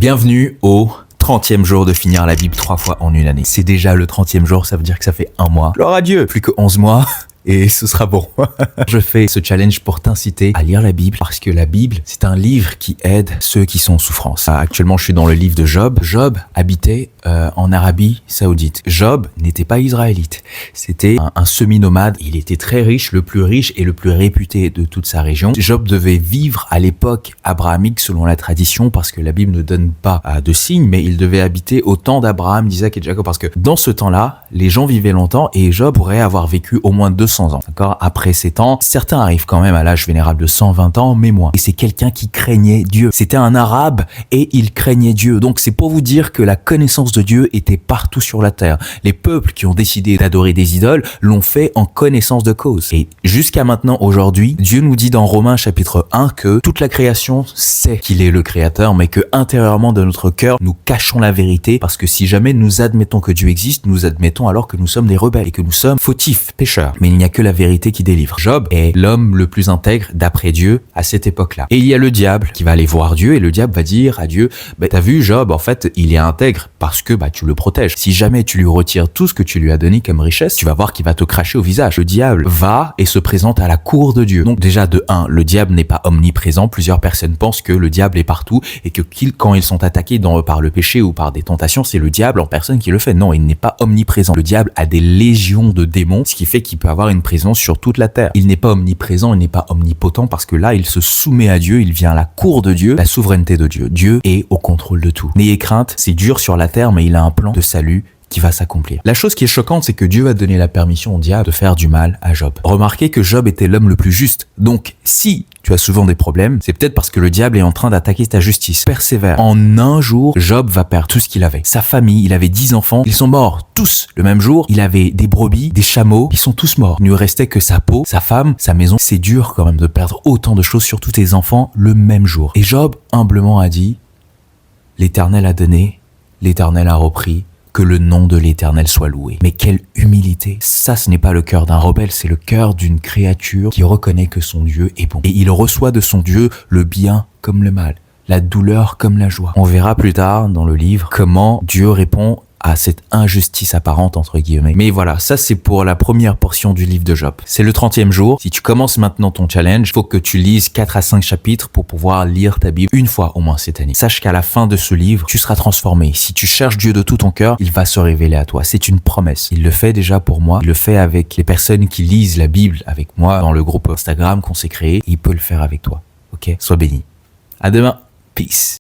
Bienvenue au 30e jour de finir la Bible 3 fois en une année. C'est déjà le 30e jour, ça veut dire que ça fait un mois. Gloire à Dieu, plus que 11 mois. Et ce sera bon. Je fais ce challenge pour t'inciter à lire la Bible parce que la Bible, c'est un livre qui aide ceux qui sont en souffrance. Actuellement, je suis dans le livre de Job. Job habitait en Arabie Saoudite. Job n'était pas israélite. C'était un semi-nomade. Il était très riche et le plus réputé de toute sa région. Job devait vivre à l'époque abrahamique selon la tradition parce que la Bible ne donne pas de signes, mais il devait habiter au temps d'Abraham, d'Isaac et de Jacob parce que dans ce temps-là, les gens vivaient longtemps et Job pourrait avoir vécu au moins 200 ans. D'accord? Après ces temps, certains arrivent quand même à l'âge vénérable de 120 ans, mais moins. Et c'est quelqu'un qui craignait Dieu. C'était un arabe et il craignait Dieu. Donc c'est pour vous dire que la connaissance de Dieu était partout sur la terre. Les peuples qui ont décidé d'adorer des idoles l'ont fait en connaissance de cause. Et jusqu'à maintenant, aujourd'hui, Dieu nous dit dans Romains chapitre 1 que toute la création sait qu'il est le créateur, mais que intérieurement de notre cœur, nous cachons la vérité parce que si jamais nous admettons que Dieu existe, nous admettons alors que nous sommes des rebelles et que nous sommes fautifs, pécheurs. Mais il n'y a que la vérité qui délivre. Job est l'homme le plus intègre d'après Dieu à cette époque-là. Et il y a le diable qui va aller voir Dieu et le diable va dire à Dieu, t'as vu Job, en fait, il est intègre parce que tu le protèges. Si jamais tu lui retires tout ce que tu lui as donné comme richesse, tu vas voir qu'il va te cracher au visage. Le diable va et se présente à la cour de Dieu. Donc déjà de 1, le diable n'est pas omniprésent. Plusieurs personnes pensent que le diable est partout et que quand ils sont attaqués par le péché ou par des tentations, c'est le diable en personne qui le fait. Non, il n'est pas omniprésent. Le diable a des légions de démons, ce qui fait qu'il peut avoir une présence sur toute la terre. Il n'est pas omniprésent, il n'est pas omnipotent parce que là, il se soumet à Dieu, il vient à la cour de Dieu, la souveraineté de Dieu. Dieu est au contrôle de tout. N'ayez crainte, c'est dur sur la terre, mais il a un plan de salut qui va s'accomplir. La chose qui est choquante, c'est que Dieu a donné la permission au diable de faire du mal à Job. Remarquez que Job était l'homme le plus juste. Donc, si tu as souvent des problèmes, c'est peut-être parce que le diable est en train d'attaquer ta justice. Persévère. En un jour, Job va perdre tout ce qu'il avait. Sa famille, il avait 10 enfants, ils sont morts tous le même jour. Il avait des brebis, des chameaux, ils sont tous morts. Il ne lui restait que sa peau, sa femme, sa maison. C'est dur quand même de perdre autant de choses, surtout tes enfants, le même jour. Et Job, humblement, a dit, l'Éternel a donné, l'Éternel a repris, que le nom de l'Éternel soit loué. Mais quelle humilité! Ça, ce n'est pas le cœur d'un rebelle, c'est le cœur d'une créature qui reconnaît que son Dieu est bon. Et il reçoit de son Dieu le bien comme le mal, la douleur comme la joie. On verra plus tard dans le livre comment Dieu répond à cette injustice apparente entre guillemets. Mais voilà, ça c'est pour la première portion du livre de Job. C'est le 30e jour. Si tu commences maintenant ton challenge, il faut que tu lises 4 à 5 chapitres pour pouvoir lire ta Bible une fois au moins cette année. Sache qu'à la fin de ce livre, tu seras transformé. Si tu cherches Dieu de tout ton cœur, il va se révéler à toi. C'est une promesse. Il le fait déjà pour moi. Il le fait avec les personnes qui lisent la Bible avec moi dans le groupe Instagram qu'on s'est créé. Il peut le faire avec toi. Ok? Sois béni. À demain. Peace.